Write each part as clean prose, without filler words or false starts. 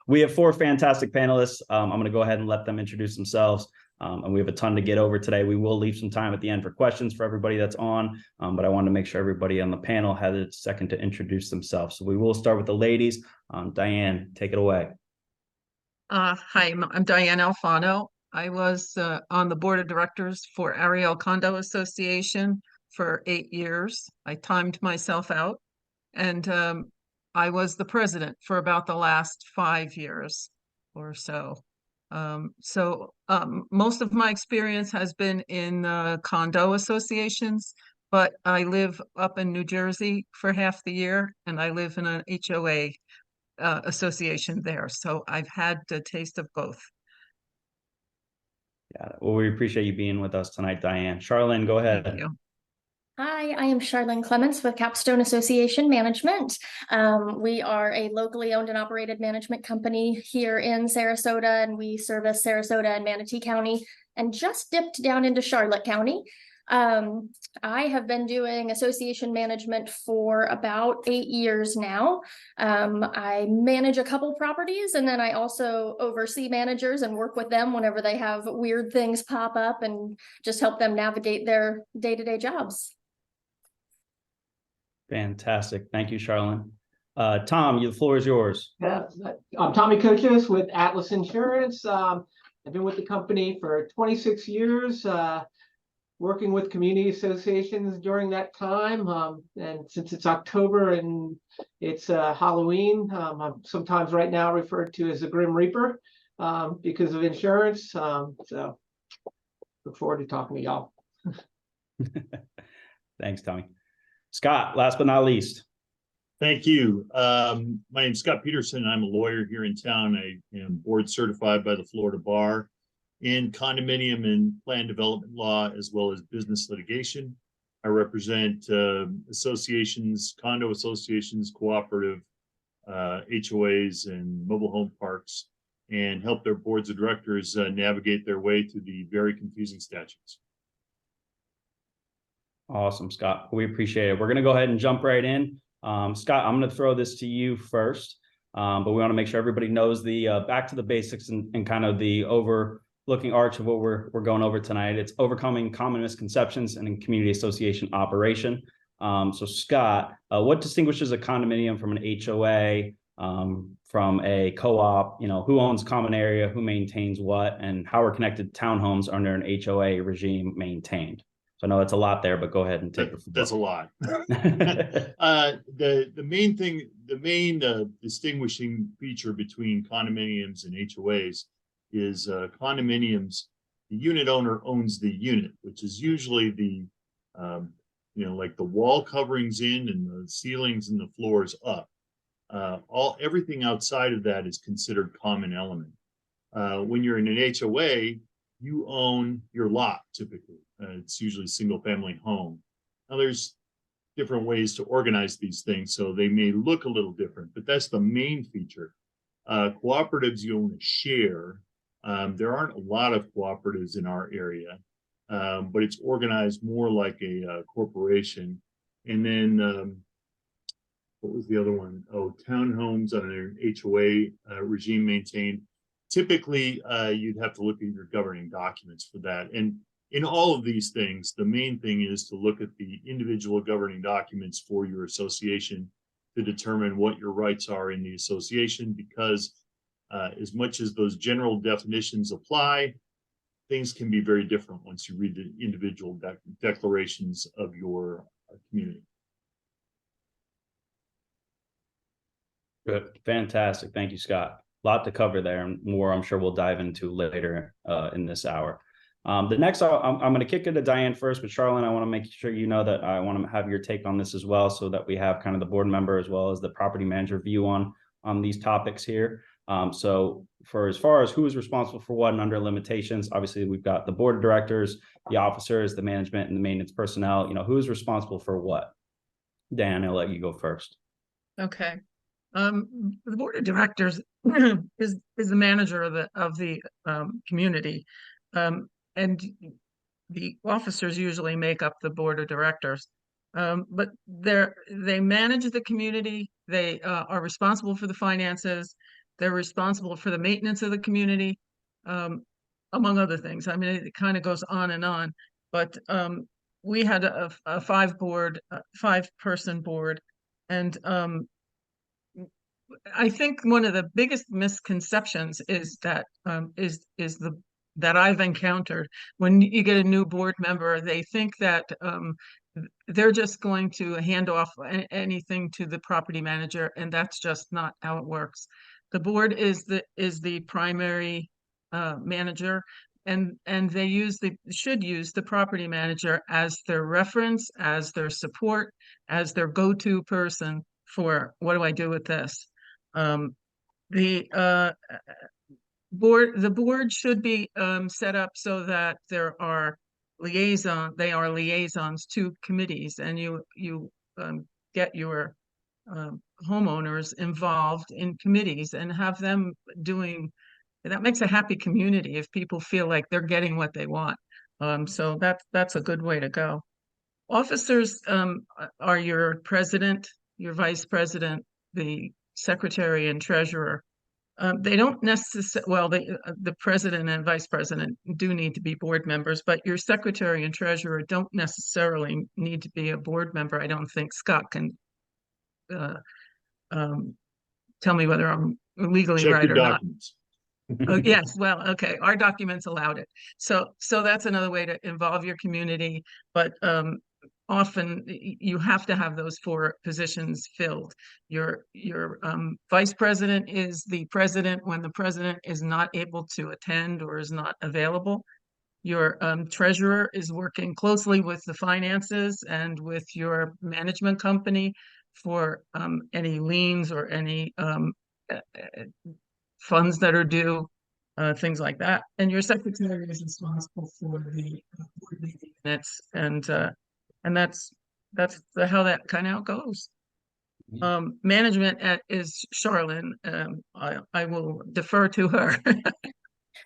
We have four fantastic panelists. I'm going to go ahead and let them introduce themselves. And we have a ton to get over today. We will leave some time at the end for questions for everybody that's on, but I wanted to make sure everybody on the panel had a second to introduce themselves. So we will start with the ladies. Diane, take it away. Hi, I'm Diane Alfano. I was on the board of directors for Ariel Condo Association for 8 years. I timed myself out, and I was the president for about the last 5 years or so. Most of my experience has been in condo associations, but I live up in New Jersey for half the year, and I live in an HOA association there. So I've had a taste of both. Yeah, well, we appreciate you being with us tonight, Diane. Charlyn, go ahead. Thank you. Hi, I am Charlyn Clements with Capstone Association Management. We are a locally owned and operated management company here in Sarasota, and we service Sarasota and Manatee County and just dipped down into Charlotte County. I have been doing association management for about 8 years now. I manage a couple properties, and then I also oversee managers and work with them whenever they have weird things pop up and just help them navigate their day-to-day jobs. Fantastic. Thank you, Charlyn. Tom, the floor is yours. Yeah, I'm Tommy Kochis with Atlas Insurance. I've been with the company for 26 years, working with community associations during that time. And since it's October and it's Halloween, I'm sometimes right now referred to as the Grim Reaper because of insurance. So look forward to talking to y'all. Thanks, Tommy. Scott, last but not least. Thank you. My name is Scott Petersen. I'm a lawyer here in town. I am board certified by the Florida Bar in condominium and plan development law, as well as business litigation. I represent associations, condo associations, cooperative HOAs, and mobile home parks, and help their boards of directors navigate their way through the very confusing statutes. Awesome, Scott. We appreciate it. We're going to go ahead and jump right in. Scott, I'm going to throw this to you first, but we want to make sure everybody knows the back to the basics and kind of the overlooking arch of what we're going over tonight. It's overcoming common misconceptions and in community association operation. So Scott, what distinguishes a condominium from an HOA, from a co-op? Who owns common area, who maintains what, and how are connected townhomes under an HOA regime maintained? So I know that's a lot there, but go ahead and take it. That's a lot. The main distinguishing feature between condominiums and HOAs is condominiums. The unit owner owns the unit, which is usually the like the wall coverings in and the ceilings and the floors up. Everything outside of that is considered common element. When you're in an HOA, you own your lot typically. It's usually a single family home. Now there's different ways to organize these things, so they may look a little different, but that's the main feature. Cooperatives, you own a share. There aren't a lot of cooperatives in our area, but it's organized more like a corporation. And then what was the other one? Oh, townhomes on an HOA regime maintained. Typically, you'd have to look at your governing documents for that. And in all of these things, the main thing is to look at the individual governing documents for your association to determine what your rights are in the association, because as much as those general definitions apply, things can be very different once you read the individual declarations of your community. Good. Fantastic. Thank you, Scott. A lot to cover there, and more I'm sure we'll dive into later in this hour. The next, I'm going to kick it to Diane first, but Charlyn, I want to make sure you know that I want to have your take on this as well, so that we have kind of the board member as well as the property manager view on these topics here. So for as far as who is responsible for what and under limitations, obviously we've got the board of directors, the officers, the management, and the maintenance personnel. Who is responsible for what? Dan, I'll let you go first. Okay. The board of directors is the manager of the community, and the officers usually make up the board of directors. But they manage the community. They are responsible for the finances. They're responsible for the maintenance of the community, among other things. I mean, it kind of goes on and on, but we had a five-person board, and I think one of the biggest misconceptions is that that I've encountered when you get a new board member, they think that they're just going to hand off anything to the property manager, and that's just not how it works. The board is the primary manager, and they should use the property manager as their reference, as their support, as their go-to person for what do I do with this. The board should be set up so that they are liaisons to committees, and you get your homeowners involved in committees and have them doing. That makes a happy community if people feel like they're getting what they want. So that's a good way to go. Officers are your president, your vice president, the secretary and treasurer. They don't necessarily, well, the president and vice president do need to be board members, but your secretary and treasurer don't necessarily need to be a board member. I don't think. Scott can tell me whether I'm legally Check right your or not. documents. Oh, yes, well, okay, our documents allowed it. So that's another way to involve your community, but often you have to have those 4 positions filled. Your vice president is the president when the president is not able to attend or is not available. Your treasurer is working closely with the finances and with your management company for any liens or any funds that are due, things like that. And your secretary is responsible for the board meeting minutes, and that's how that kind of goes. Management is Charlyn. I will defer to her.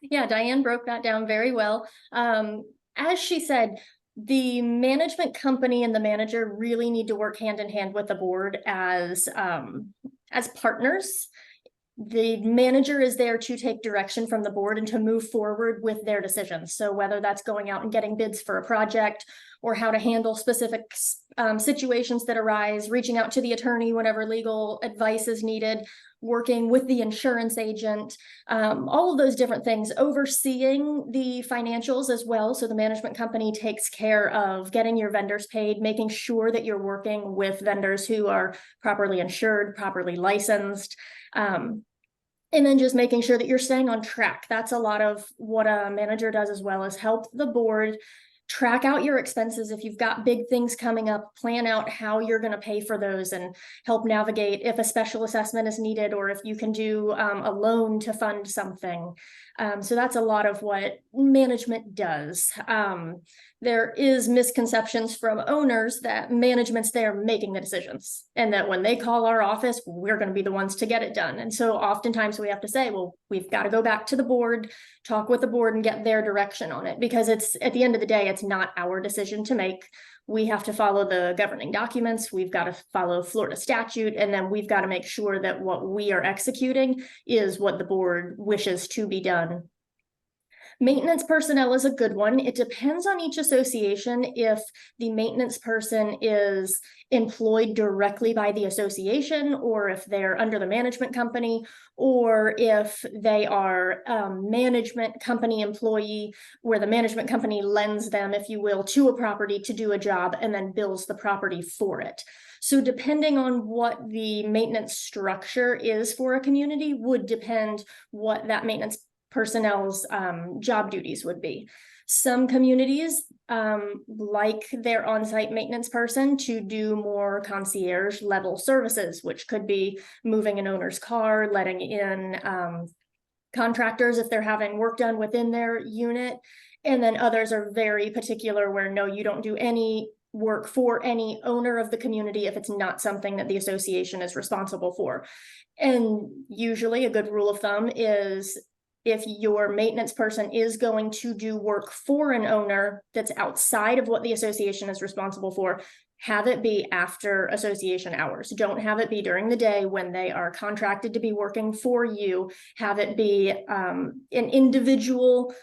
Yeah, Diane broke that down very well. As she said, the management company and the manager really need to work hand in hand with the board as partners. The manager is there to take direction from the board and to move forward with their decisions. So whether that's going out and getting bids for a project or how to handle specific situations that arise, reaching out to the attorney whenever legal advice is needed, working with the insurance agent, all of those different things, overseeing the financials as well. So the management company takes care of getting your vendors paid, making sure that you're working with vendors who are properly insured, properly licensed, and then just making sure that you're staying on track. That's a lot of what a manager does, as well as help the board track out your expenses. If you've got big things coming up, plan out how you're going to pay for those and help navigate if a special assessment is needed or if you can do a loan to fund something. So that's a lot of what management does. There is misconceptions from owners that management's there making the decisions and that when they call our office, we're going to be the ones to get it done. And so oftentimes we have to say, well, we've got to go back to the board, talk with the board and get their direction on it, because it's at the end of the day, it's not our decision to make. We have to follow the governing documents. We've got to follow Florida statute, and then we've got to make sure that what we are executing is what the board wishes to be done. Maintenance personnel is a good one. It depends on each association if the maintenance person is employed directly by the association, or if they're under the management company, or if they are a management company employee where the management company lends them, if you will, to a property to do a job and then bills the property for it. So depending on what the maintenance structure is for a community would depend what that maintenance personnel's job duties would be. Some communities like their on-site maintenance person to do more concierge level services, which could be moving an owner's car, letting in contractors if they're having work done within their unit. And then others are very particular where no, you don't do any work for any owner of the community if it's not something that the association is responsible for. And usually a good rule of thumb is if your maintenance person is going to do work for an owner that's outside of what the association is responsible for, have it be after association hours. Don't have it be during the day when they are contracted to be working for you. Have it be an individual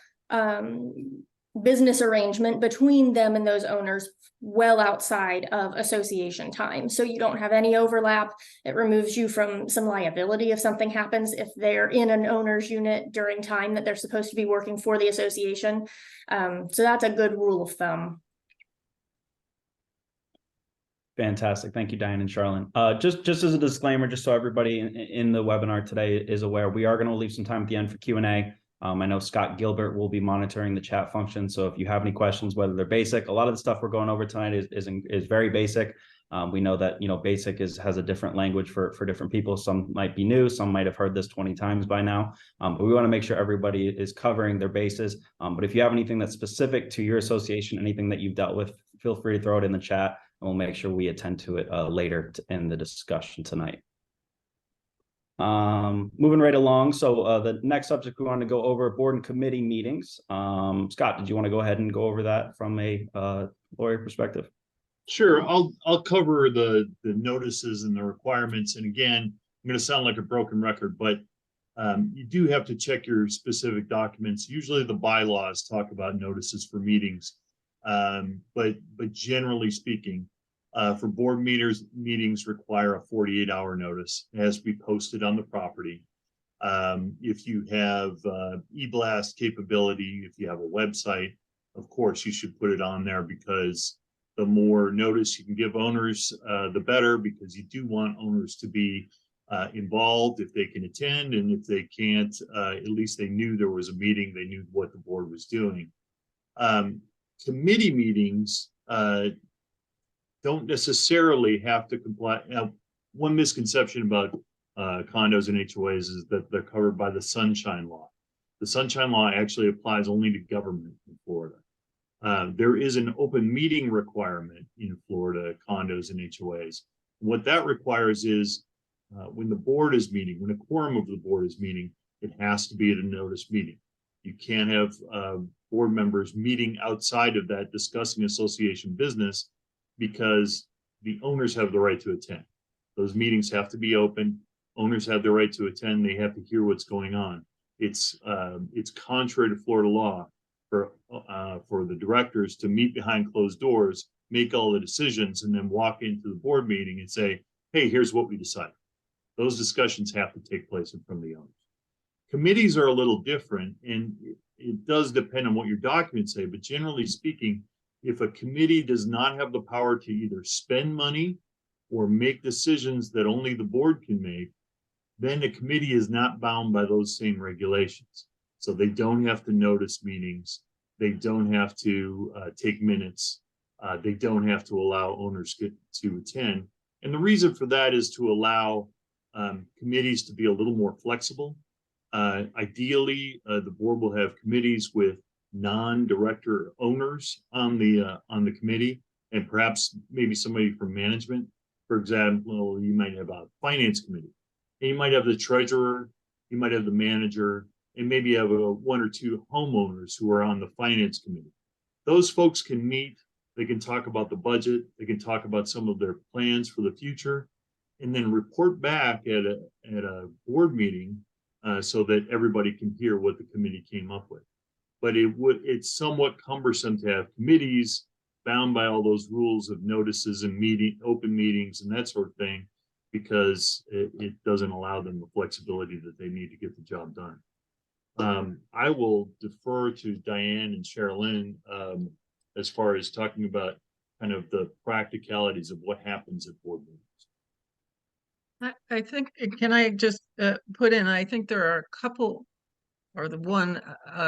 business arrangement between them and those owners well outside of association time. So you don't have any overlap. It removes you from some liability if something happens if they're in an owner's unit during time that they're supposed to be working for the association. So that's a good rule of thumb. Fantastic. Thank you, Diane and Charlyn. Just as a disclaimer, just so everybody in the webinar today is aware, we are going to leave some time at the end for Q&A. I know Scott Gilbert will be monitoring the chat function. So if you have any questions, whether they're basic, a lot of the stuff we're going over tonight is very basic. We know that, basic has a different language for different people. Some might be new, some might have heard this 20 times by now. But we want to make sure everybody is covering their bases. But if you have anything that's specific to your association, anything that you've dealt with, feel free to throw it in the chat, and we'll make sure we attend to it later in the discussion tonight. Moving right along. So the next subject we want to go over, board and committee meetings. Scott, did you want to go ahead and go over that from a lawyer perspective? Sure, I'll cover the notices and the requirements. And again, I'm going to sound like a broken record, but you do have to check your specific documents. Usually the bylaws talk about notices for meetings, but generally speaking, for board meetings require a 48-hour notice. It has to be posted on the property. If you have e-blast capability, if you have a website, of course you should put it on there, because the more notice you can give owners, the better, because you do want owners to be involved if they can attend, and if they can't, at least they knew there was a meeting, they knew what the board was doing. Committee meetings don't necessarily have to comply. Now, one misconception about condos and HOAs is that they're covered by the Sunshine Law. The Sunshine Law actually applies only to government in Florida. There is an open meeting requirement in Florida, condos and HOAs. What that requires is when the board is meeting, when a quorum of the board is meeting, it has to be at a notice meeting. You can't have board members meeting outside of that discussing association business, because the owners have the right to attend. Those meetings have to be open. Owners have the right to attend. They have to hear what's going on. It's contrary to Florida law for the directors to meet behind closed doors, make all the decisions, and then walk into the board meeting and say, hey, here's what we decided. Those discussions have to take place in front of the owners. Committees are a little different, and it does depend on what your documents say, but generally speaking, if a committee does not have the power to either spend money or make decisions that only the board can make, then the committee is not bound by those same regulations. So they don't have to notice meetings. They don't have to take minutes. They don't have to allow owners to attend. And the reason for that is to allow committees to be a little more flexible. Ideally, the board will have committees with non-director owners on the committee, and perhaps maybe somebody from management. For example, you might have a finance committee, and you might have the treasurer, you might have the manager, and maybe you have one or two homeowners who are on the finance committee. Those folks can meet, they can talk about the budget, they can talk about some of their plans for the future, and then report back at a board meeting so that everybody can hear what the committee came up with. But it's somewhat cumbersome to have committees bound by all those rules of notices and open meetings and that sort of thing, because it doesn't allow them the flexibility that they need to get the job done. I will defer to Diane and Charlyn as far as talking about kind of the practicalities of what happens at board meetings. I think, can I just put in, I think there are a couple, or the one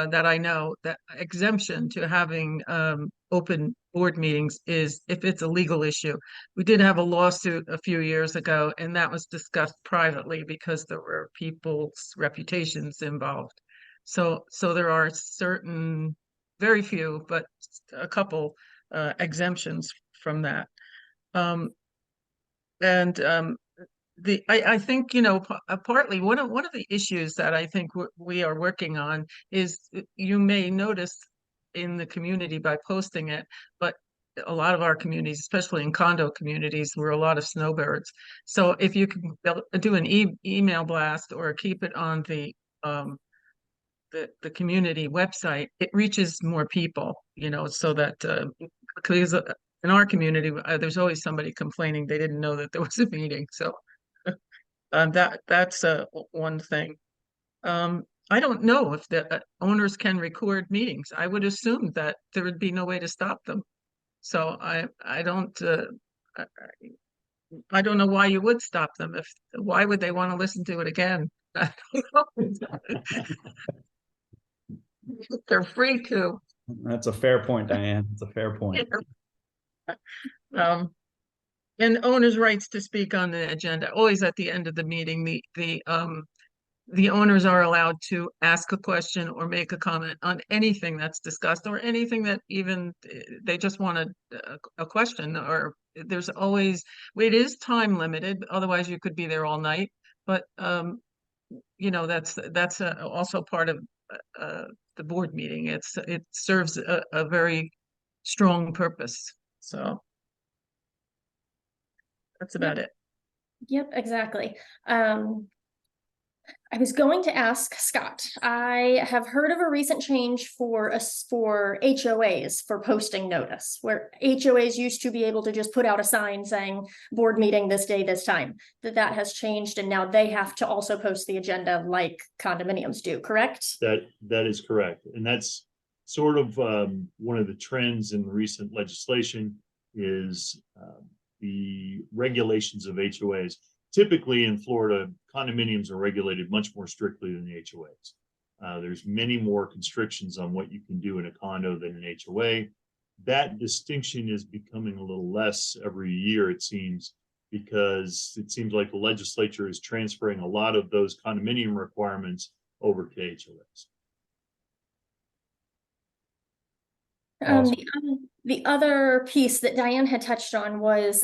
that I know, that exemption to having open board meetings is if it's a legal issue. We did have a lawsuit a few years ago, and that was discussed privately because there were people's reputations involved. So there are certain, very few, but a couple exemptions from that. I think, you know, partly one of the issues that I think we are working on is you may notice in the community by posting it, but a lot of our communities, especially in condo communities, were a lot of snowbirds. So if you can do an email blast or keep it on the community website, it reaches more people, you know, so that because in our community, there's always somebody complaining they didn't know that there was a meeting. So that's one thing. I don't know if the owners can record meetings. I would assume that there would be no way to stop them. So I don't I don't know why you would stop them. Why would they want to listen to it again? I don't know. They're free to. That's a fair point, Diane. It's a fair point. And owners' rights to speak on the agenda, always at the end of the meeting, the owners are allowed to ask a question or make a comment on anything that's discussed, or anything that even they just want a question, or there's always, it is time limited, otherwise you could be there all night. But you know, that's also part of the board meeting. It serves a very strong purpose. So that's about it. Yep, exactly. I was going to ask Scott, I have heard of a recent change for HOAs for posting notice, where HOAs used to be able to just put out a sign saying board meeting this day, this time. That has changed, and now they have to also post the agenda like condominiums do, correct? That is correct. And that's sort of one of the trends in recent legislation is the regulations of HOAs. Typically in Florida, condominiums are regulated much more strictly than the HOAs. There's many more constrictions on what you can do in a condo than an HOA. That distinction is becoming a little less every year, it seems, because it seems like the legislature is transferring a lot of those condominium requirements over to HOAs. Awesome. The other piece that Diane had touched on was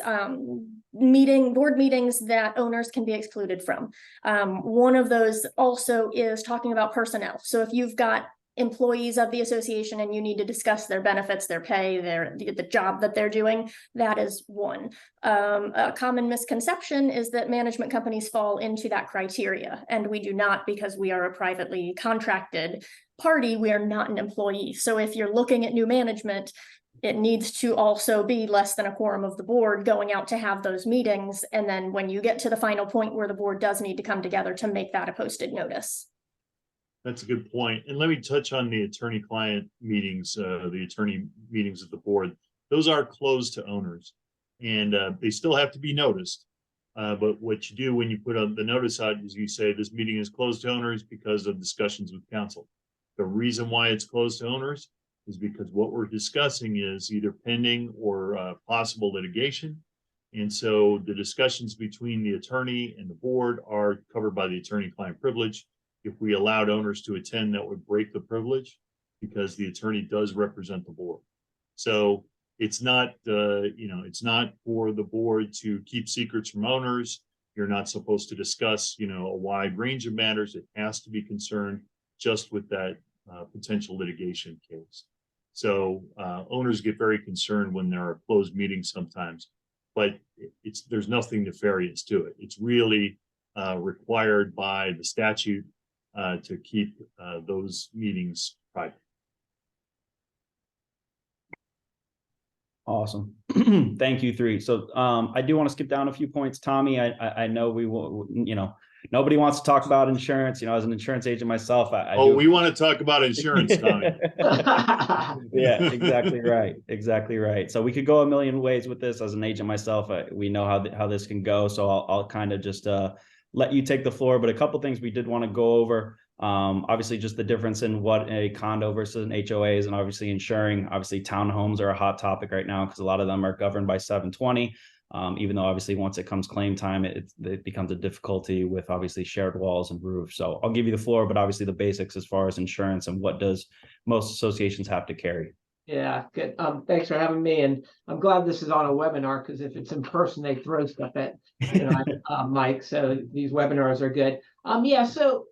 board meetings that owners can be excluded from. One of those also is talking about personnel. So if you've got employees of the association and you need to discuss their benefits, their pay, the job that they're doing, that is one. A common misconception is that management companies fall into that criteria, and we do not, because we are a privately contracted party. We are not an employee. So if you're looking at new management, it needs to also be less than a quorum of the board going out to have those meetings. And then when you get to the final point where the board does need to come together, to make that a posted notice. That's a good point. And let me touch on the attorney-client meetings, the attorney meetings of the board. Those are closed to owners, and they still have to be noticed. But what you do when you put the notice out is you say this meeting is closed to owners because of discussions with counsel. The reason why it's closed to owners is because what we're discussing is either pending or possible litigation. And so the discussions between the attorney and the board are covered by the attorney-client privilege. If we allowed owners to attend, that would break the privilege because the attorney does represent the board. So it's not, it's not for the board to keep secrets from owners. You're not supposed to discuss, a wide range of matters. It has to be concerned just with that potential litigation case. So owners get very concerned when there are closed meetings sometimes, but there's nothing nefarious to it. It's really required by the statute to keep those meetings private. Awesome. Thank you, three. So I do want to skip down a few points. Tommy, I know we will, nobody wants to talk about insurance. As an insurance agent myself, we want to talk about insurance, Tommy. Yeah, exactly right. Exactly right. So we could go a million ways with this. As an agent myself, we know how this can go. So I'll kind of just let you take the floor. But a couple things we did want to go over. Obviously, just the difference in what a condo versus an HOA is, and obviously insuring. Obviously, townhomes are a hot topic right now because a lot of them are governed by 720. Even though obviously once it comes claim time, it becomes a difficulty with obviously shared walls and roofs. So I'll give you the floor, but obviously the basics as far as insurance and what does most associations have to carry. Yeah, good. Thanks for having me, and I'm glad this is on a webinar, because if it's in person, they throw stuff at, Mike, so these webinars are good. Yeah, so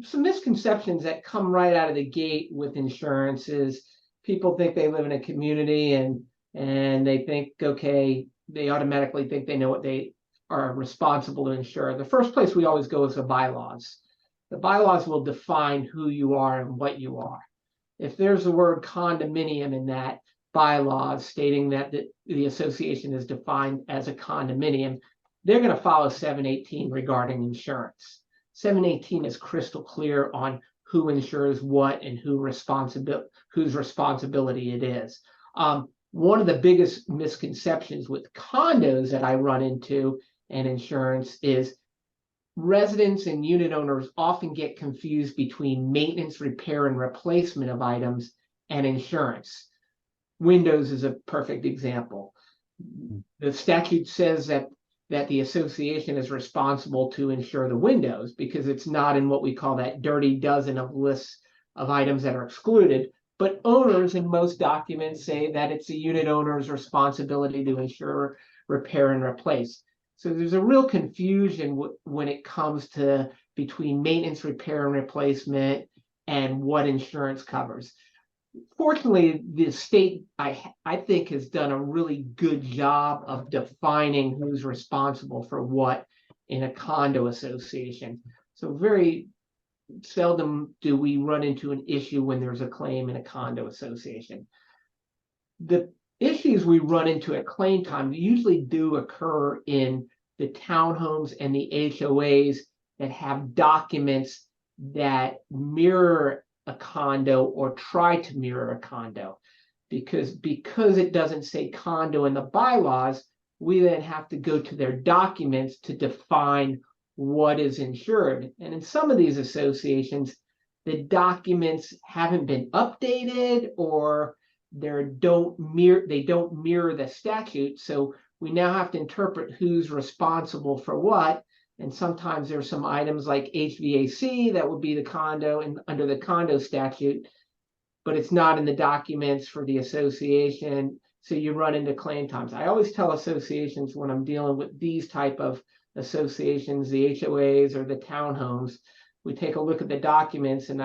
some misconceptions that come right out of the gate with insurance is people think they live in a community and they think, okay, they automatically think they know what they are responsible to insure. The first place we always go is the bylaws. The bylaws will define who you are and what you are. If there's the word condominium in that bylaws stating that the association is defined as a condominium, they're going to follow 718 regarding insurance. 718 is crystal clear on who insures what and whose responsibility it is. One of the biggest misconceptions with condos that I run into and insurance is residents and unit owners often get confused between maintenance, repair, and replacement of items and insurance. Windows is a perfect example. The statute says that the association is responsible to insure the windows because it's not in what we call that dirty dozen of lists of items that are excluded. But owners in most documents say that it's a unit owner's responsibility to insure, repair, and replace. So there's a real confusion when it comes to between maintenance, repair, and replacement and what insurance covers. Fortunately, the state, I think, has done a really good job of defining who's responsible for what in a condo association. So very seldom do we run into an issue when there's a claim in a condo association. The issues we run into at claim time usually do occur in the townhomes and the HOAs that have documents that mirror a condo or try to mirror a condo. Because it doesn't say condo in the bylaws, we then have to go to their documents to define what is insured. And in some of these associations, the documents haven't been updated or they don't mirror the statute. So we now have to interpret who's responsible for what. And sometimes there's some items like HVAC that would be the condo and under the condo statute, but it's not in the documents for the association. So you run into claim times. I always tell associations when I'm dealing with these type of associations, the HOAs or the townhomes, we take a look at the documents and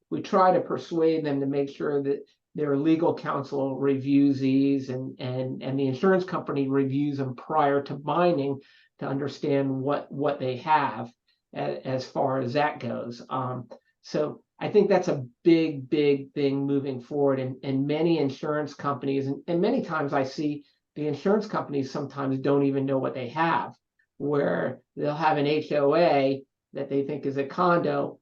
we try to persuade them to make sure that their legal counsel reviews these and the insurance company reviews them prior to binding to understand what they have as far as that goes. So I think that's a big thing moving forward. And many insurance companies, and many times I see the insurance companies sometimes don't even know what they have, where they'll have an HOA that they think is a condo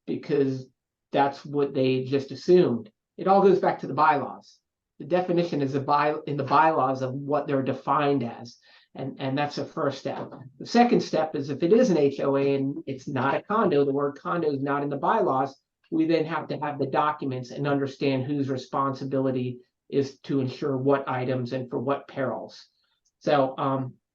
because that's what they just assumed. It all goes back to the bylaws. The definition is in the bylaws of what they're defined as. And that's the first step. The second step is if it is an HOA and it's not a condo, the word condo is not in the bylaws, we then have to have the documents and understand whose responsibility is to insure what items and for what perils. So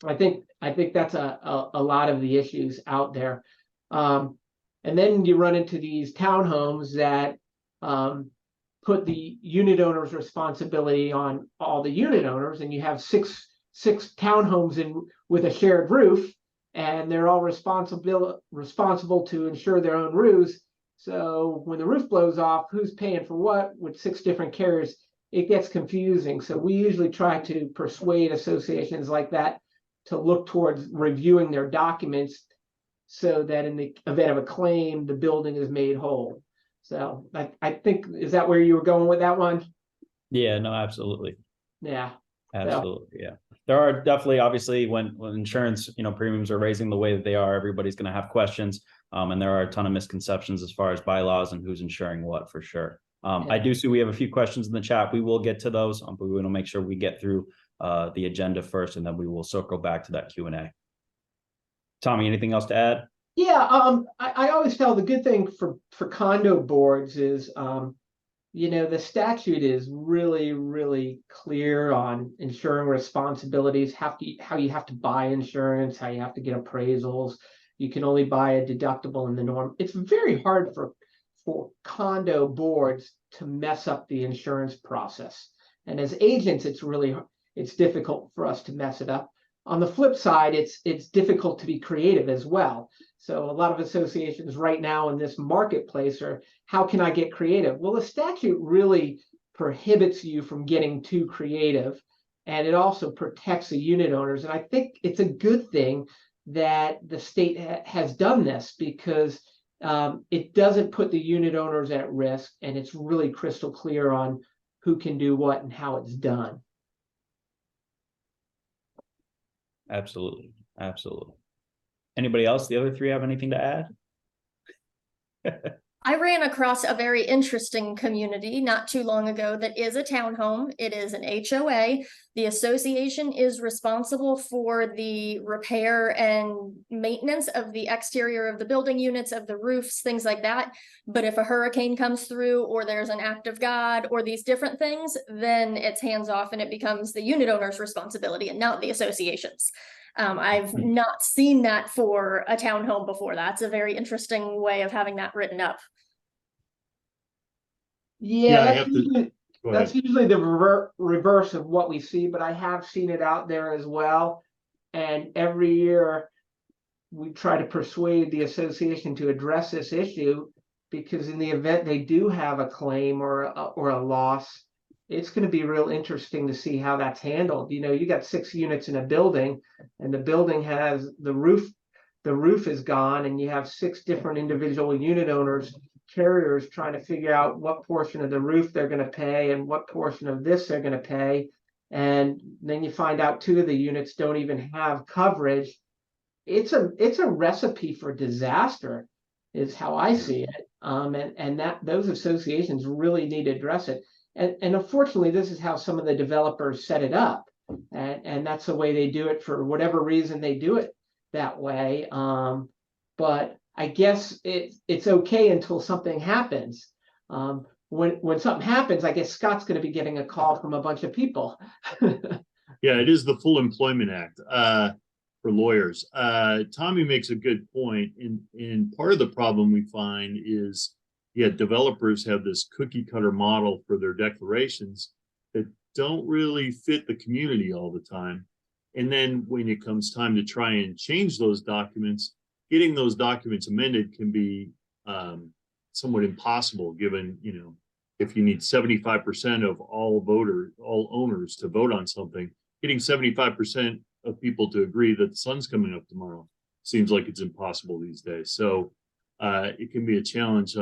I think that's a lot of the issues out there. And then you run into these townhomes that put the unit owner's responsibility on all the unit owners, and you have six townhomes with a shared roof, and they're all responsible to insure their own roofs. So when the roof blows off, who's paying for what with 6 different carriers? It gets confusing. So we usually try to persuade associations like that to look towards reviewing their documents so that in the event of a claim, the building is made whole. So I think, is that where you were going with that one? Yeah, no, absolutely. Yeah. Absolutely. Yeah. There are definitely, obviously, when insurance, premiums are raising the way that they are, everybody's going to have questions. And there are a ton of misconceptions as far as bylaws and who's insuring what, for sure. I do see we have a few questions in the chat. We will get to those, but we want to make sure we get through the agenda first, and then we will circle back to that Q&A. Tommy, anything else to add? Yeah, I always tell the good thing for condo boards is, the statute is really clear on insuring responsibilities, how you have to buy insurance, how you have to get appraisals. You can only buy a deductible in the norm. It's very hard for condo boards to mess up the insurance process. And as agents, it's difficult for us to mess it up. On the flip side, it's difficult to be creative as well. So a lot of associations right now in this marketplace are, how can I get creative? Well, the statute really prohibits you from getting too creative, and it also protects the unit owners. And I think it's a good thing that the state has done this, because it doesn't put the unit owners at risk, and it's really crystal clear on who can do what and how it's done. Absolutely. Absolutely. Anybody else? The other three have anything to add? I ran across a very interesting community not too long ago that is a townhome. It is an HOA. The association is responsible for the repair and maintenance of the exterior of the building units, of the roofs, things like that. But if a hurricane comes through, or there's an act of God, or these different things, then it's hands off and it becomes the unit owner's responsibility and not the association's. I've not seen that for a townhome before. That's a very interesting way of having that written up. Yeah, Go that's ahead. usually the reverse of what we see, but I have seen it out there as well. And every year we try to persuade the association to address this issue, because in the event they do have a claim or a loss, it's going to be real interesting to see how that's handled. You know, you got 6 units in a building, and the building has the roof is gone, and you have 6 different individual unit owners, carriers, trying to figure out what portion of the roof they're going to pay and what portion of this they're going to pay. And then you find out 2 of the units don't even have coverage. It's a recipe for disaster, is how I see it. And that those associations really need to address it. And unfortunately, this is how some of the developers set it up. And that's the way they do it, for whatever reason they do it that way. But I guess it's okay until something happens. When something happens, I guess Scott's going to be getting a call from a bunch of people. Yeah, it is the Full Employment Act for lawyers. Tommy makes a good point. And part of the problem we find is, developers have this cookie cutter model for their declarations that don't really fit the community all the time. And then when it comes time to try and change those documents, getting those documents amended can be somewhat impossible, given, if you need 75% of all owners to vote on something, getting 75% of people to agree that the sun's coming up tomorrow seems like it's impossible these days. So it can be a challenge,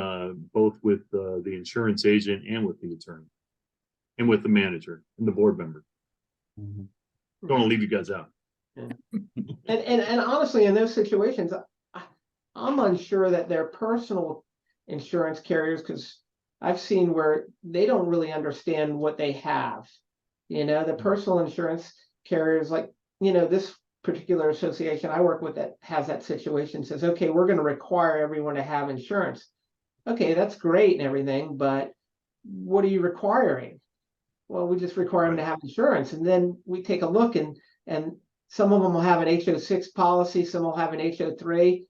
both with the insurance agent and with the attorney and with the manager and the board member. Mm-hmm. Don't want to leave you guys out. And honestly, in those situations, I'm unsure that they're personal insurance carriers, because I've seen where they don't really understand what they have. The personal insurance carriers, like, this particular association I work with that has that situation, says, okay, we're going to require everyone to have insurance. Okay, that's great and everything, but what are you requiring? Well, we just require them to have insurance. And then we take a look, and some of them will have an HO6 policy, some will have an HO3.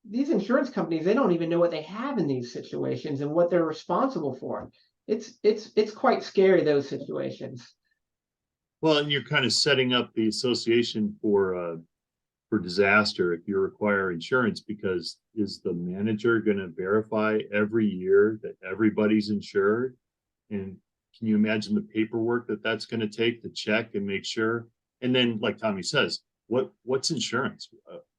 These insurance companies, they don't even know what they have in these situations and what they're responsible for. It's quite scary, those situations. Well, and you're kind of setting up the association for disaster if you require insurance, because is the manager going to verify every year that everybody's insured? And can you imagine the paperwork that's going to take to check and make sure? And then, like Tommy says, what's insurance?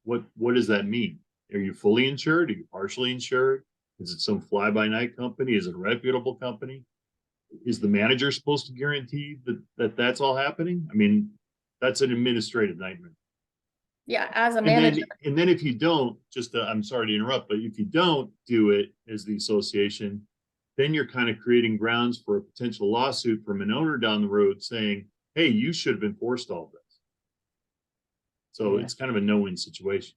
What does that mean? Are you fully insured? Are you partially insured? Is it some fly-by-night company? Is it a reputable company? Is the manager supposed to guarantee that that's all happening? I mean, that's an administrative nightmare. Yeah, as a manager. And then if you don't, I'm sorry to interrupt, but if you don't do it as the association, then you're kind of creating grounds for a potential lawsuit from an owner down the road saying, hey, you should have enforced all this. So it's kind of a no-win situation.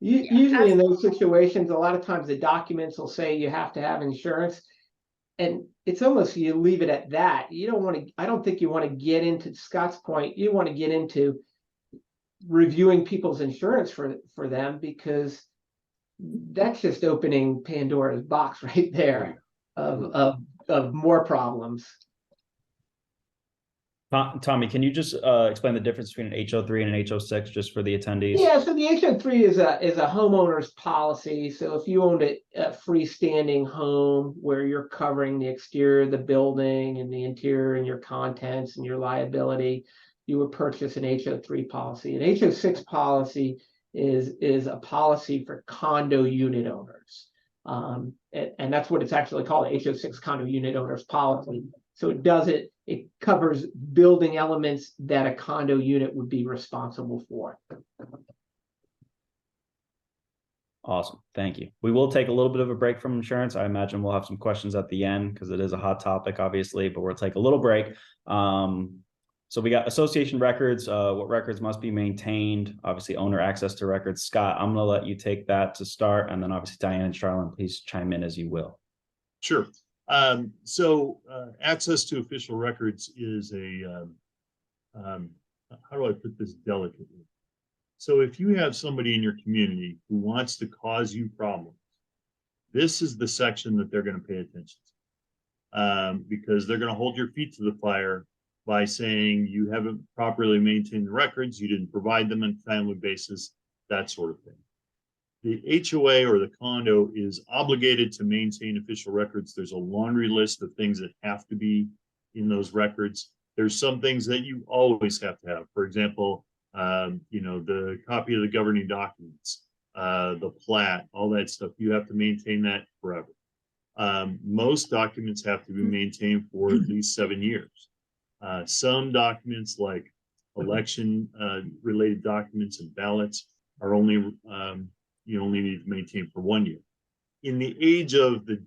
Usually in those situations, a lot of times the documents will say you have to have insurance, and it's almost, you leave it at that. I don't think you want to get into, Scott's point, you want to get into reviewing people's insurance for them, because that's just opening Pandora's box right there of more problems. Tommy, can you just explain the difference between an HO3 and an HO6 just for the attendees? Yeah, so the HO3 is a homeowner's policy. So if you owned a freestanding home where you're covering the exterior of the building and the interior and your contents and your liability, you would purchase an HO3 policy. An HO6 policy is a policy for condo unit owners. And that's what it's actually called, HO6 condo unit owners policy. So it covers building elements that a condo unit would be responsible for. Awesome. Thank you. We will take a little bit of a break from insurance. I imagine we'll have some questions at the end because it is a hot topic, obviously, but we'll take a little break. So we got association records, what records must be maintained, obviously owner access to records. Scott, I'm going to let you take that to start. And then obviously Diane and Charlyn, please chime in as you will. Sure. Access to official records is how do I put this delicately? So if you have somebody in your community who wants to cause you problems, this is the section that they're going to pay attention to, because they're going to hold your feet to the fire by saying you haven't properly maintained the records, you didn't provide them on a timely basis, that sort of thing. The HOA or the condo is obligated to maintain official records. There's a laundry list of things that have to be in those records. There's some things that you always have to have. For example, the copy of the governing documents, the plat, all that stuff. You have to maintain that forever. Most documents have to be maintained for at least 7 years. Some documents like election related documents and ballots are only you only need to maintain for 1 year. In the age of the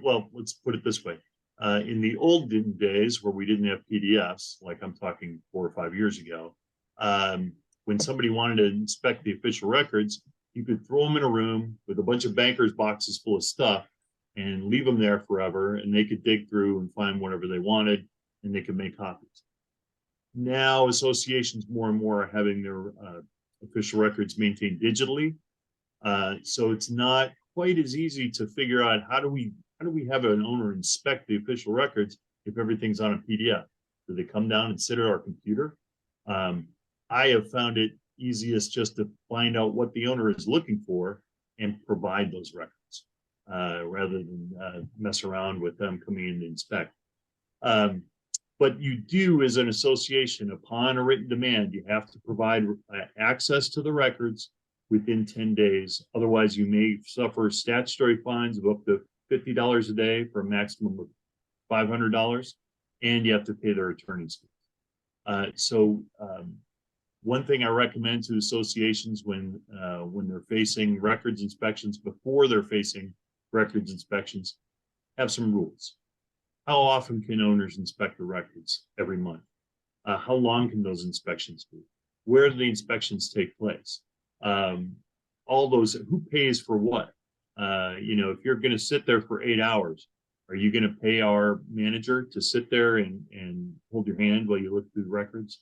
well, let's put it this way. In the olden days where we didn't have PDFs, like I'm talking 4 or 5 years ago, when somebody wanted to inspect the official records, you could throw them in a room with a bunch of bankers' boxes full of stuff and leave them there forever, and they could dig through and find whatever they wanted, and they could make copies. Now, associations more and more are having their official records maintained digitally. So it's not quite as easy to figure out how do we have an owner inspect the official records if everything's on a PDF? Do they come down and sit at our computer? I have found it easiest just to find out what the owner is looking for and provide those records rather than mess around with them coming in to inspect. But you do, as an association, upon a written demand, you have to provide access to the records within 10 days. Otherwise, you may suffer statutory fines of up to $50 a day for a maximum of $500, and you have to pay their attorney's fees. One thing I recommend to associations when they're facing records inspections, before they're facing records inspections, have some rules. How often can owners inspect the records? Every month. How long can those inspections be? Where do the inspections take place? All those, who pays for what? If you're going to sit there for 8 hours, are you going to pay our manager to sit there and hold your hand while you look through the records?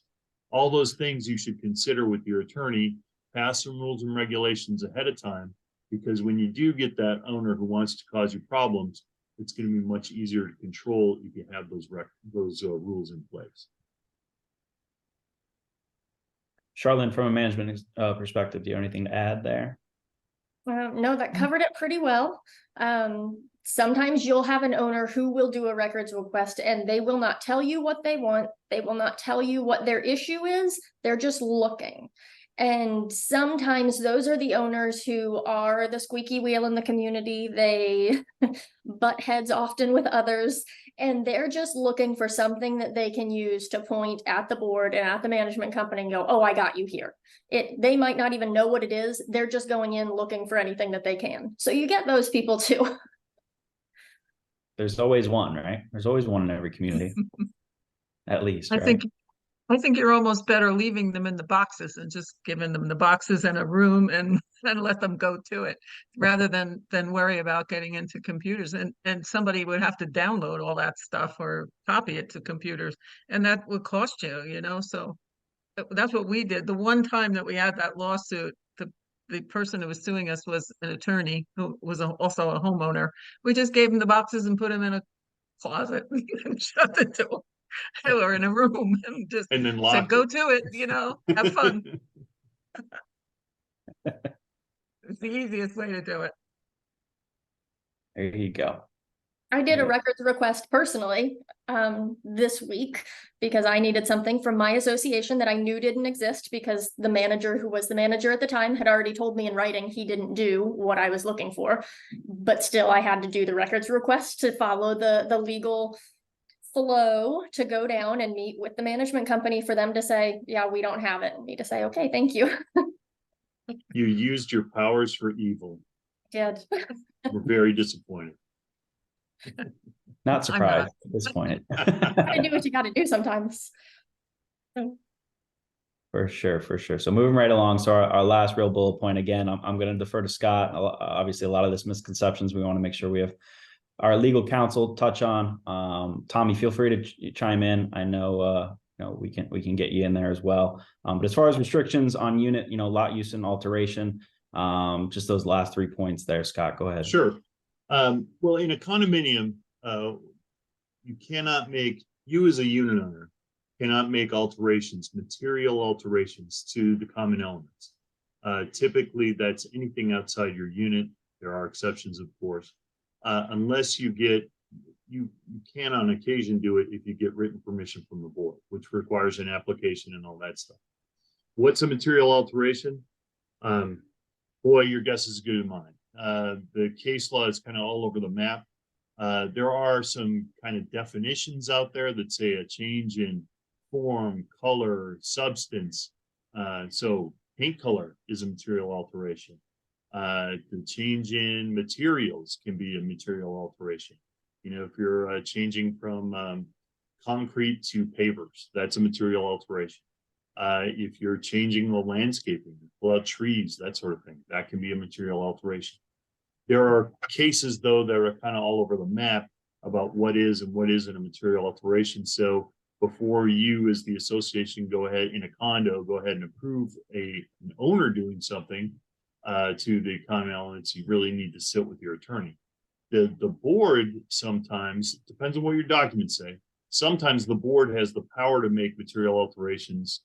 All those things you should consider with your attorney. Pass some rules and regulations ahead of time, because when you do get that owner who wants to cause you problems, it's going to be much easier to control if you have those rules in place. Charlyn, from a management perspective, do you have anything to add there? No, that covered it pretty well. Sometimes you'll have an owner who will do a records request and they will not tell you what they want. They will not tell you what their issue is. They're just looking. And sometimes those are the owners who are the squeaky wheel in the community. They butt heads often with others, and they're just looking for something that they can use to point at the board and at the management company and go, oh, I got you here. They might not even know what it is. They're just going in looking for anything that they can. So you get those people too. There's always one, right? There's always one in every community, at least. I think you're almost better leaving them in the boxes and just giving them the boxes and a room and let them go to it, rather than worry about getting into computers. And somebody would have to download all that stuff or copy it to computers, and that would cost you, So that's what we did. The one time that we had that lawsuit, the person who was suing us was an attorney who was also a homeowner. We just gave him the boxes and put him in a closet and shut the door or in a room and just And then said, locked go it. to it, have fun. It's the easiest way to do it. There you go. I did a Yeah. records request personally this week because I needed something from my association that I knew didn't exist because the manager who was the manager at the time had already told me in writing he didn't do what I was looking for. But still, I had to do the records request to follow the legal flow to go down and meet with the management company for them to say, yeah, we don't have it. And me to say, okay, thank you. You used your powers for evil. Did. We're very disappointed. Not surprised, not. disappointed. Gotta do what you gotta do sometimes. For sure, for sure. So moving right along. So our last real bullet point, again, I'm going to defer to Scott. Obviously, a lot of this misconceptions, we want to make sure we have our legal counsel touch on. Tommy, feel free to chime in. I know, we can get you in there as well. But as far as restrictions on unit, lot use and alteration, just those last 3 points there, Scott, go ahead. Sure. Well, in a condominium, you as a unit owner cannot make material alterations to the common elements. Typically, that's anything outside your unit. There are exceptions, of course, unless you can on occasion do it if you get written permission from the board, which requires an application and all that stuff. What's a material alteration? Boy, your guess is as good as mine. The case law is kind of all over the map. There are some kind of definitions out there that say a change in form, color, substance. So paint color is a material alteration. The change in materials can be a material alteration. If you're changing from concrete to pavers, that's a material alteration. If you're changing the landscaping, pull out trees, that sort of thing, that can be a material alteration. There are cases, though, that are kind of all over the map about what is and what isn't a material alteration. So before you, as the association, go ahead in a condo, go ahead and approve an owner doing something to the common elements, you really need to sit with your attorney. The board sometimes, depends on what your documents say, sometimes the board has the power to make material alterations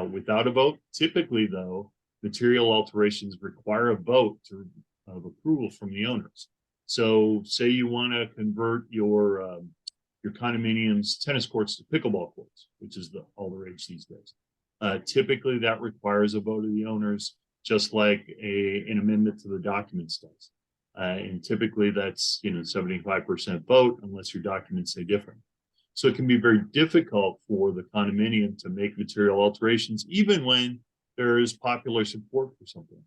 without a vote. Typically, though, material alterations require a vote of approval from the owners. So say you want to convert your condominium's tennis courts to pickleball courts, which is all the rage these days. Typically, that requires a vote of the owners, just like an amendment to the documents does. And typically that's 75% vote unless your documents say different. So it can be very difficult for the condominium to make material alterations, even when there is popular support for something.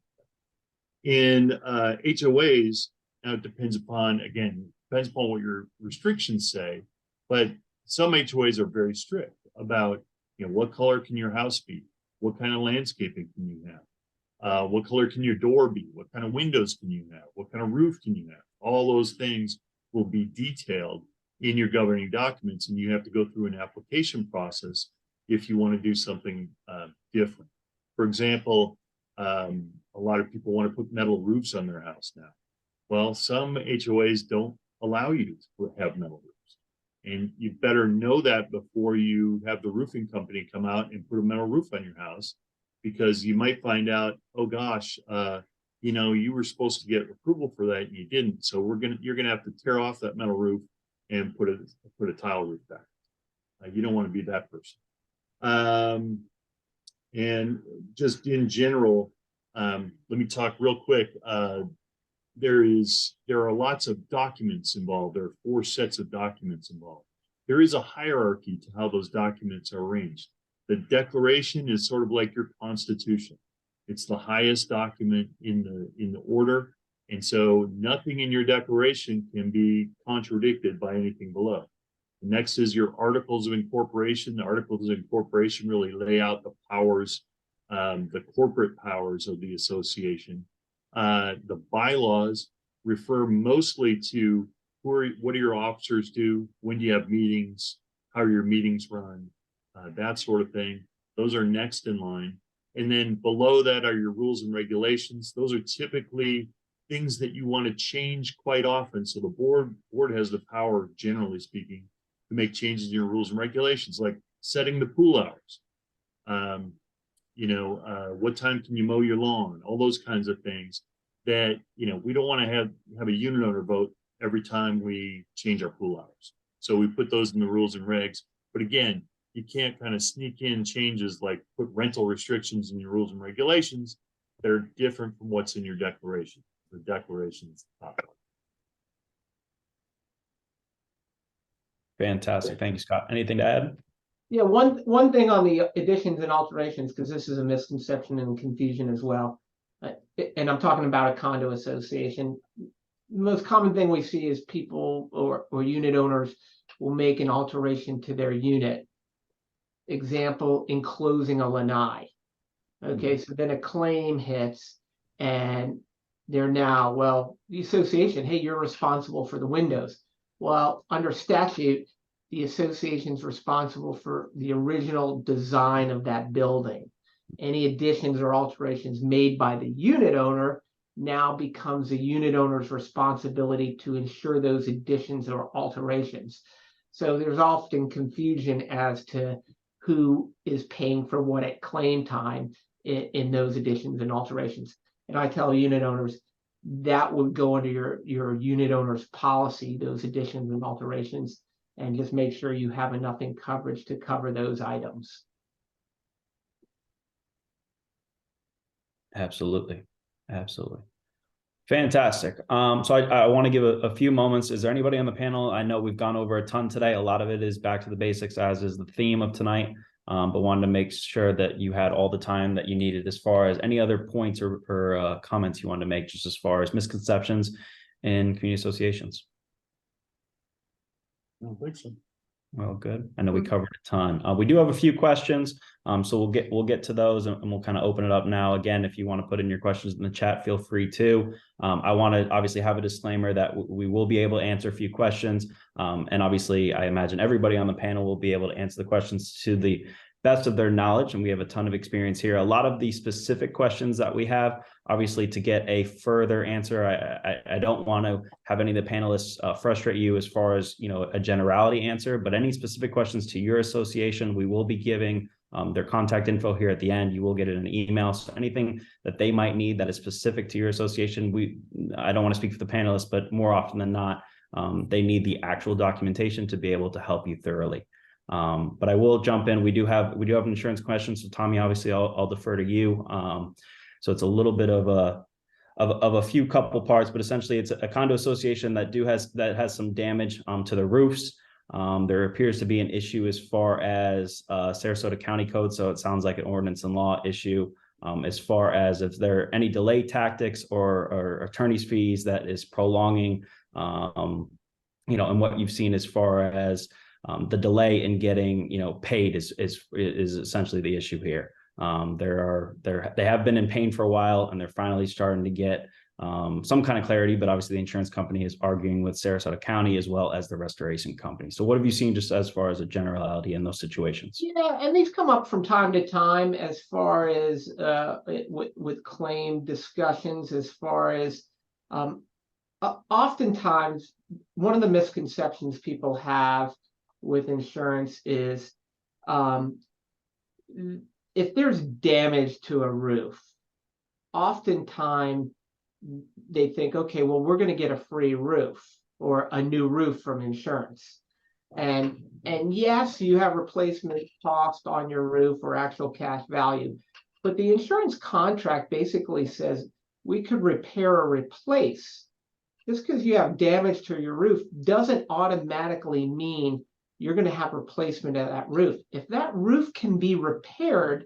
In HOAs, now it depends upon what your restrictions say, but some HOAs are very strict about what color can your house be, what kind of landscaping can you have, what color can your door be, what kind of windows can you have, what kind of roof can you have. All those things will be detailed in your governing documents, and you have to go through an application process if you want to do something different. For example, a lot of people want to put metal roofs on their house now. Well, some HOAs don't allow you to have metal roofs, and you better know that before you have the roofing company come out and put a metal roof on your house, because you might find out, oh gosh, you were supposed to get approval for that and you didn't. So you're gonna have to tear off that metal roof and put a tile roof back. You don't want to be that person. And just in general, let me talk real quick. There are lots of documents involved. There are 4 sets of documents involved. There is a hierarchy to how those documents are arranged. The declaration is sort of like your constitution. It's the highest document in the order. And so nothing in your declaration can be contradicted by anything below. The next is your articles of incorporation. The articles of incorporation really lay out the powers, the corporate powers of the association. The bylaws refer mostly to what do your officers do, when do you have meetings, how are your meetings run, that sort of thing. Those are next in line. And then below that are your rules and regulations. Those are typically things that you want to change quite often. So the board has the power, generally speaking, to make changes in your rules and regulations, like setting the pool hours. What time can you mow your lawn? All those kinds of things that, we don't want to have a unit owner vote every time we change our pool hours. So we put those in the rules and regs. But again, you can't kind of sneak in changes like put rental restrictions in your rules and regulations that are different from what's in your declaration. The declaration is the top one. Fantastic. Thank you, Scott. Anything to add? Yeah, one thing on the additions and alterations, because this is a misconception and confusion as well. And I'm talking about a condo association. The most common thing we see is people or unit owners will make an alteration to their unit. Example, enclosing a lanai. Okay, so then a claim hits and they're now, well, the association, hey, you're responsible for the windows. Well, under statute, the association's responsible for the original design of that building. Any additions or alterations made by the unit owner now becomes a unit owner's responsibility to ensure those additions or alterations. So there's often confusion as to who is paying for what at claim time in those additions and alterations. And I tell unit owners that would go under your unit owner's policy, those additions and alterations, and just make sure you have enough in coverage to cover those items. Absolutely. Absolutely. Fantastic. So I want to give a few moments. Is there anybody on the panel? I know we've gone over a ton today. A lot of it is back to the basics, as is the theme of tonight. But wanted to make sure that you had all the time that you needed as far as any other points or comments you wanted to make, just as far as misconceptions in community associations. I don't think so. Well, good. I know we covered a ton. We do have a few questions, so we'll get to those, and we'll kind of open it up now. Again, if you want to put in your questions in the chat, feel free to. I want to obviously have a disclaimer that we will be able to answer a few questions, and obviously, I imagine everybody on the panel will be able to answer the questions to the best of their knowledge, and we have a ton of experience here. A lot of the specific questions that we have, obviously, to get a further answer, I don't want to have any of the panelists frustrate you as far as a generality answer, but any specific questions to your association, we will be giving their contact info here at the end. You will get it in an email. So anything that they might need that is specific to your association, I don't want to speak for the panelists, but more often than not, they need the actual documentation to be able to help you thoroughly. But I will jump in. We do have insurance questions. So Tommy, obviously I'll defer to you. So it's a little bit of a few couple parts, but essentially it's a condo association that has some damage to the roofs. There appears to be an issue as far as Sarasota County Code. So it sounds like an ordinance and law issue as far as if there are any delay tactics or attorney's fees that is prolonging, and what you've seen as far as the delay in getting, paid is essentially the issue here. They have been in pain for a while, and they're finally starting to get some kind of clarity, but obviously the insurance company is arguing with Sarasota County as well as the restoration company. So what have you seen just as far as a generality in those situations? Yeah, and these come up from time to time as far as with claim discussions, as far as oftentimes one of the misconceptions people have with insurance is if there's damage to a roof, oftentimes they think, okay, well, we're going to get a free roof or a new roof from insurance. And yes, you have replacement cost on your roof or actual cash value, but the insurance contract basically says we could repair or replace. Just because you have damage to your roof doesn't automatically mean you're going to have replacement of that roof. If that roof can be repaired,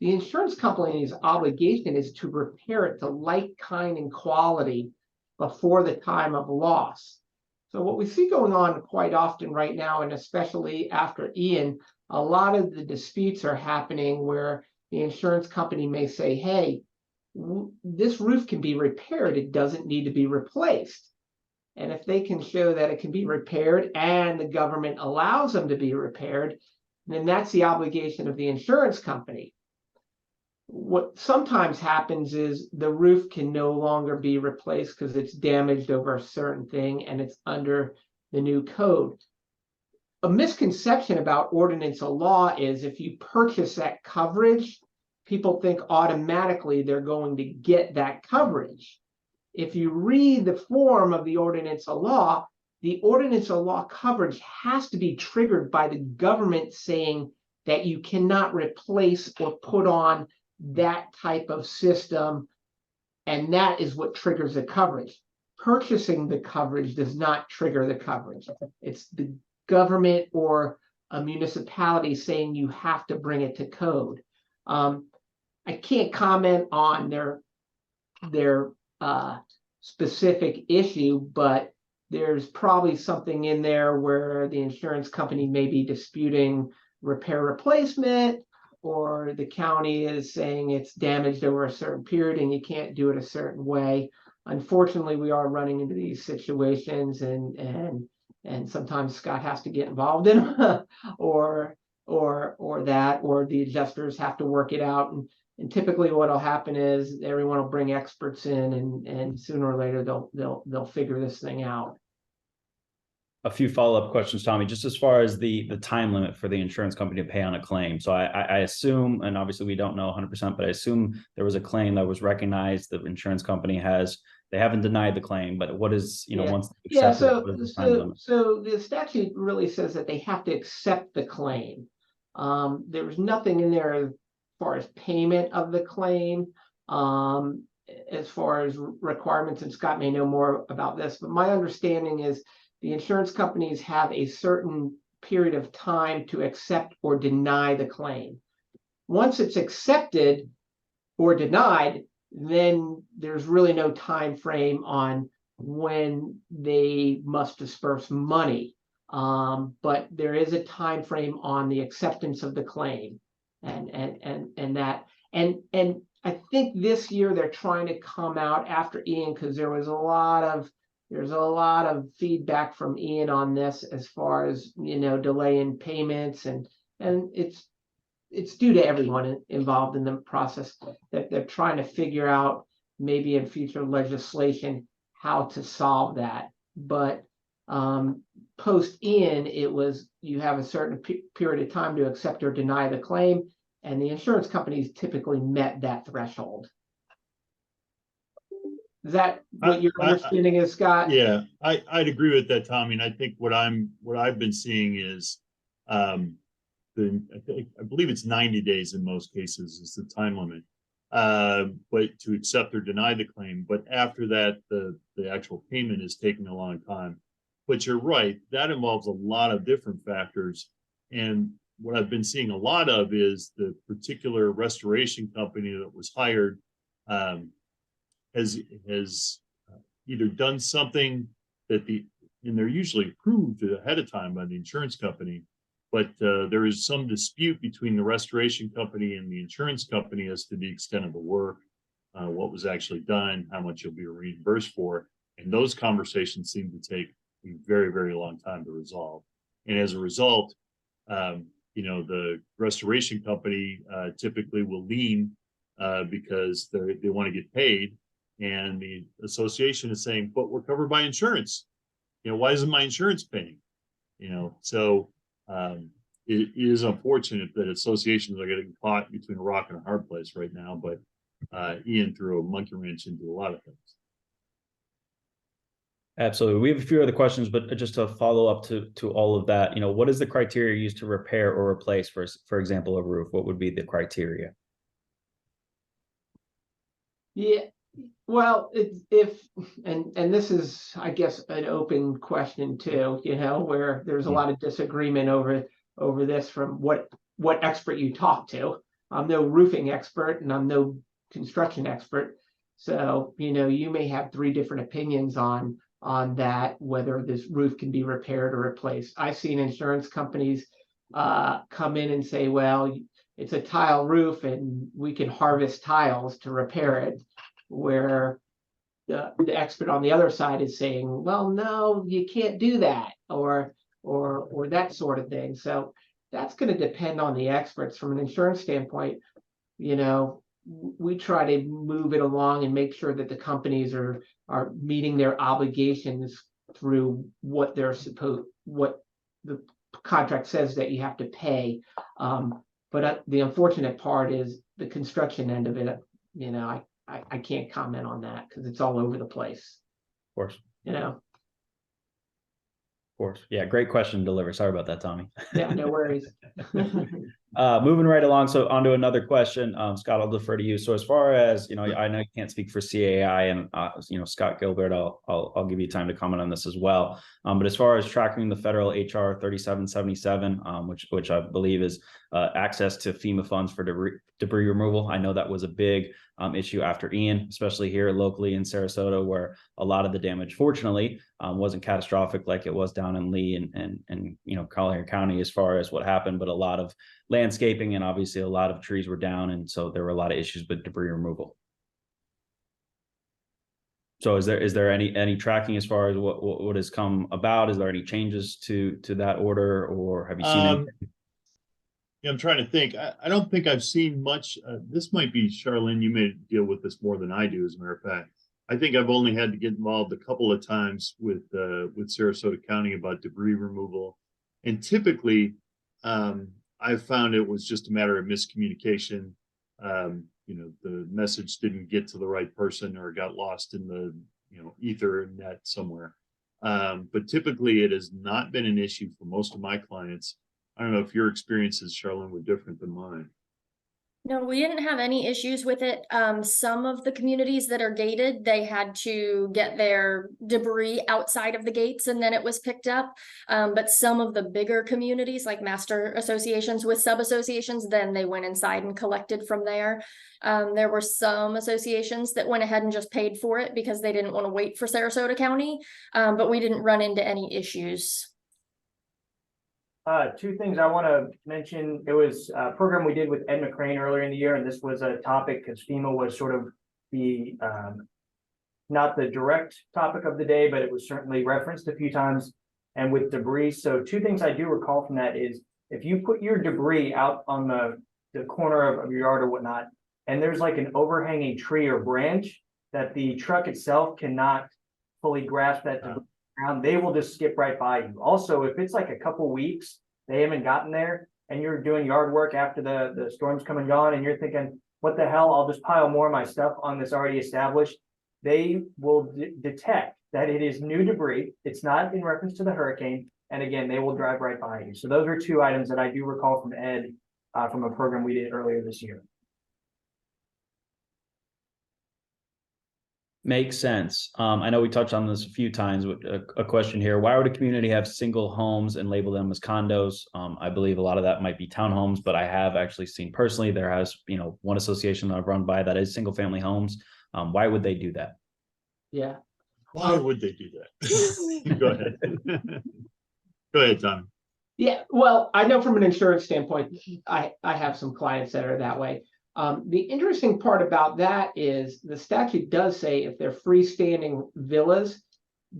the insurance company's obligation is to repair it to like, kind, and quality before the time of loss. So what we see going on quite often right now, and especially after Ian, a lot of the disputes are happening where the insurance company may say, hey, this roof can be repaired. It doesn't need to be replaced. And if they can show that it can be repaired and the government allows them to be repaired, then that's the obligation of the insurance company. what sometimes happens is the roof can no longer be replaced because it's damaged over a certain thing and it's under the new code. A misconception about ordinance of law is if you purchase that coverage, people think automatically they're going to get that coverage. If you read the form of the ordinance of law, the ordinance of law coverage has to be triggered by the government saying that you cannot replace or put on that type of system, and that is what triggers the coverage. Purchasing the coverage does not trigger the coverage. It's the government or a municipality saying you have to bring it to code. I can't comment on their specific issue, but there's probably something in there where the insurance company may be disputing repair replacement, or the county is saying it's damaged over a certain period and you can't do it a certain way. Unfortunately, we are running into these situations, and sometimes Scott has to get involved in them, or the adjusters have to work it out. And typically what will happen is everyone will bring experts in, and sooner or later they'll figure this thing out. A few follow-up questions, Tommy, just as far as the time limit for the insurance company to pay on a claim. So I assume, and obviously we don't know 100%, but I assume there was a claim that was recognized. The insurance company they haven't denied the claim, but what is, once they accept it, what is the time limit? So the statute really says that they have to accept the claim. There was nothing in there as far as payment of the claim, as far as requirements, and Scott may know more about this, but my understanding is the insurance companies have a certain period of time to accept or deny the claim. Once it's accepted or denied, then there's really no time frame on when they must disperse money. But there is a time frame on the acceptance of the claim, and I think this year they're trying to come out after Ian, because there's a lot of feedback from Ian on this as far as delay in payments, and it's due to everyone involved in the process that they're trying to figure out, maybe in future legislation, how to solve that. But post Ian, it was you have a certain period of time to accept or deny the claim, and the insurance companies typically met that threshold. Is that what your understanding is, Scott? Yeah, I'd agree with that, Tommy. And I think what I've been seeing is, I believe it's 90 days in most cases is the time limit, but to accept or deny the claim. But after that, the actual payment is taking a long time. But you're right, that involves a lot of different factors. And what I've been seeing a lot of is the particular restoration company that was hired has either done something that and they're usually approved ahead of time by the insurance company, but there is some dispute between the restoration company and the insurance company as to the extent of the work, what was actually done, how much you'll be reimbursed for. And those conversations seem to take a very, very long time to resolve. And as a result, the restoration company typically will lien because they want to get paid. And the association is saying, but we're covered by insurance. Why isn't my insurance paying? So it is unfortunate that associations are getting caught between a rock and a hard place right now. But Ian threw a monkey wrench into a lot of things. Absolutely. We have a few other questions, but just to follow up to all of that, what is the criteria used to repair or replace, for example, a roof? What would be the criteria? Yeah. Well, and this is, I guess, an open question too, where there's a lot of disagreement over this from what expert you talk to. I'm no roofing expert and I'm no construction expert. So, you may have 3 different opinions on that, whether this roof can be repaired or replaced. I've seen insurance companies come in and say, well, it's a tile roof and we can harvest tiles to repair it, where the expert on the other side is saying, well, no, you can't do that, or that sort of thing. So that's going to depend on the experts. From an insurance standpoint, we try to move it along and make sure that the companies are meeting their obligations through what the contract says that you have to pay. But the unfortunate part is the construction end of it. You know, I can't comment on that because it's all over the place. Of course. You know. Course. Yeah, great question to deliver. Sorry about that, Tommy. Yeah, no worries. Moving right along. So on to another question. Scott, I'll defer to you. So as far as, you know, I know you can't speak for CAI and, you know, Scott Gilbert, I'll give you time to comment on this as well. But as far as tracking the federal HR 3777, which I believe is access to FEMA funds for debris removal. I know that was a big issue after Ian, especially here locally in Sarasota, where a lot of the damage, fortunately, wasn't catastrophic like it was down in Lee and you know, Collier County as far as what happened, but a lot of landscaping and obviously a lot of trees were down, and so there were a lot of issues with debris removal. So is there any tracking as far as what has come about? Is there any changes to that order, or have you seen anything? Yeah, I'm trying to think. I don't think I've seen much. This might be, Charlyn, you may deal with this more than I do, as a matter of fact. I think I've only had to get involved a couple of times with Sarasota County about debris removal. And typically, I've found it was just a matter of miscommunication. You know, the message didn't get to the right person or got lost in the, you know, ether net somewhere. But typically it has not been an issue for most of my clients. I don't know if your experiences, Charlyn, were different than mine. No, we didn't have any issues with it. Some of the communities that are gated, they had to get their debris outside of the gates and then it was picked up. But some of the bigger communities, like master associations with sub-associations, then they went inside and collected from there. There were some associations that went ahead and just paid for it because they didn't want to wait for Sarasota County, but we didn't run into any issues. Two things I want to mention. It was a program we did with Ed McCrane earlier in the year, and this was a topic because FEMA was sort of the not the direct topic of the day, but it was certainly referenced a few times. And with debris, so two things I do recall from that is if you put your debris out on the corner of your yard or whatnot, and there's like an overhanging tree or branch that the truck itself cannot fully grasp that debris around, they will just skip right by you. Also, if it's like a couple weeks, they haven't gotten there, and you're doing yard work after the storm's come and gone, and you're thinking, what the hell, I'll just pile more of my stuff on this already established. They will detect that it is new debris. It's not in reference to the hurricane. And again, they will drive right by you. So those are two items that I do recall from Ed from a program we did earlier this year. Makes sense. I know we touched on this a few times with a question here. Why would a community have single homes and label them as condos? I believe a lot of that might be townhomes, but I have actually seen personally, there has, you know, one association that I've run by that is single family homes. Why would they do that? Yeah. Why would they do that? Go ahead. Go ahead, Tom. Yeah, well, I know from an insurance standpoint, I have some clients that are that way. The interesting part about that is the statute does say if they're freestanding villas,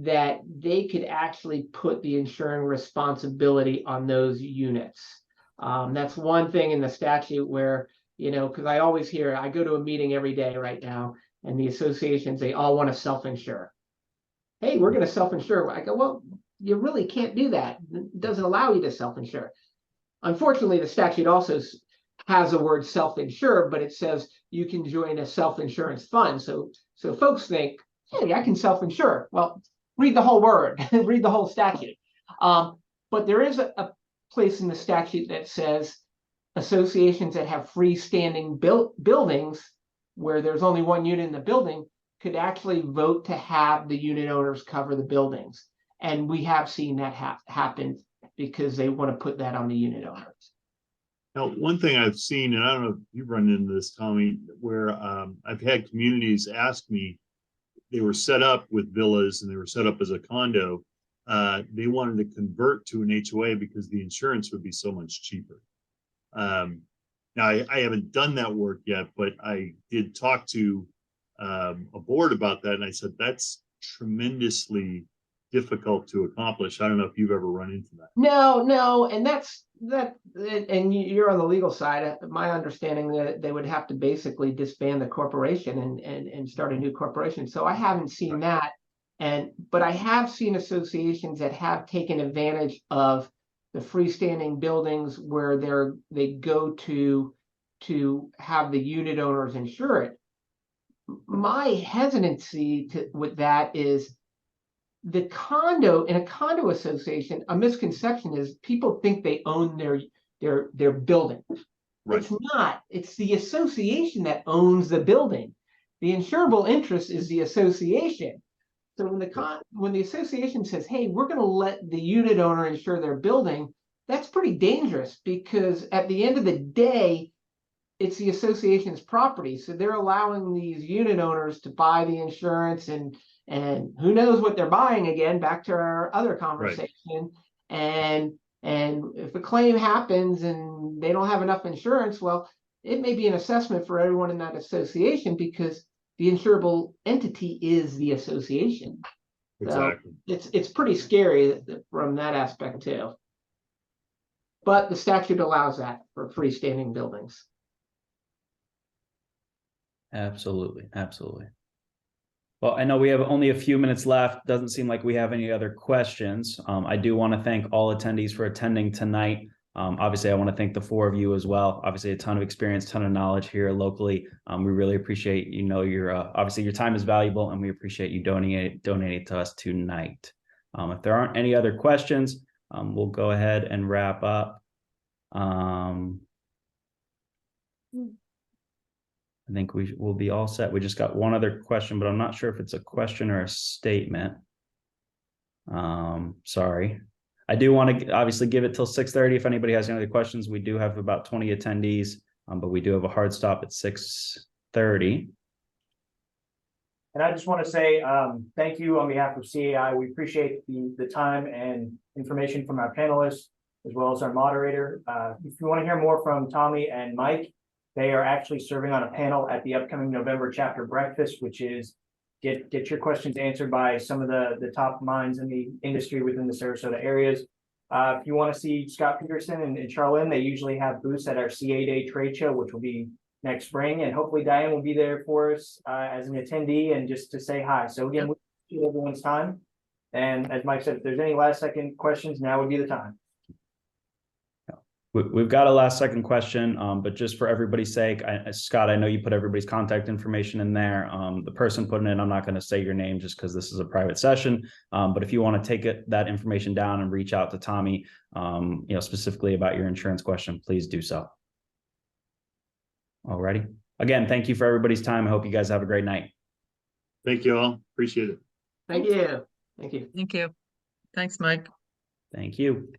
that they could actually put the insuring responsibility on those units. That's one thing in the statute where, you know, because I always hear, I go to a meeting every day right now, and the associations, they all want to self-insure. Hey, we're going to self-insure. I go, well, you really can't do that. It doesn't allow you to self-insure. Unfortunately, the statute also has a word self-insure, but it says you can join a self-insurance fund. So folks think, hey, I can self-insure. Well, read the whole word, read the whole statute. But there is a place in the statute that says associations that have freestanding buildings where there's only one unit in the building could actually vote to have the unit owners cover the buildings. And we have seen that happen because they want to put that on the unit owners. Now, one thing I've seen, and I don't know if you've run into this, Tommy, where I've had communities ask me, they were set up with villas and they were set up as a condo. They wanted to convert to an HOA because the insurance would be so much cheaper. Now, I haven't done that work yet, but I did talk to a board about that. And I said, that's tremendously difficult to accomplish. I don't know if you've ever run into that. No, and and you're on the legal side. My understanding that they would have to basically disband the corporation and start a new corporation. So I haven't seen that. But I have seen associations that have taken advantage of the freestanding buildings where they go to have the unit owners insure it. My hesitancy with that is in a condo association, a misconception is people think they own their building. Right. It's not. It's the association that owns the building. The insurable interest is the association. So when the association says, "Hey, we're going to let the unit owner insure their building," that's pretty dangerous because at the end of the day, it's the association's property. So they're allowing these unit owners to buy the insurance and who knows what they're buying again, back to our other conversation. Right. And if a claim happens and they don't have enough insurance, well, it may be an assessment for everyone in that association because the insurable entity is the association. Exactly. So it's pretty scary from that aspect too. But the statute allows that for freestanding buildings. Absolutely. Well, I know we have only a few minutes left. Doesn't seem like we have any other questions. I do want to thank all attendees for attending tonight. Obviously, I want to thank the four of you as well. Obviously, a ton of experience, ton of knowledge here locally. We really appreciate, your obviously your time is valuable, and we appreciate you donating to us tonight. If there aren't any other questions, we'll go ahead and wrap up. I think we will be all set. We just got one other question, but I'm not sure if it's a question or a statement. Sorry. I do want to obviously give it till 6:30. If anybody has any other questions, we do have about 20 attendees, but we do have a hard stop at 6:30. And I just want to say thank you on behalf of CAI. We appreciate the time and information from our panelists, as well as our moderator. If you want to hear more from Tommy and Mike, they are actually serving on a panel at the upcoming November chapter breakfast, which is get your questions answered by some of the top minds in the industry within the Sarasota areas. If you want to see Scott Petersen and Charlyn, they usually have booths at our CA Day trade show, which will be next spring. And hopefully Diane will be there for us as an attendee and just to say hi. So again, we appreciate everyone's time. And as Mike said, if there's any last second questions, now would be the time. We've got a last second question, but just for everybody's sake, Scott, I know you put everybody's contact information in there. The person putting it, I'm not going to say your name just because this is a private session. But if you want to take that information down and reach out to Tommy, specifically about your insurance question, please do so. Alrighty. Again, thank you for everybody's time. I hope you guys have a great night. Thank you all. Appreciate it. Thank you. Thank you. Thank you. Thanks, Mike. Thank you.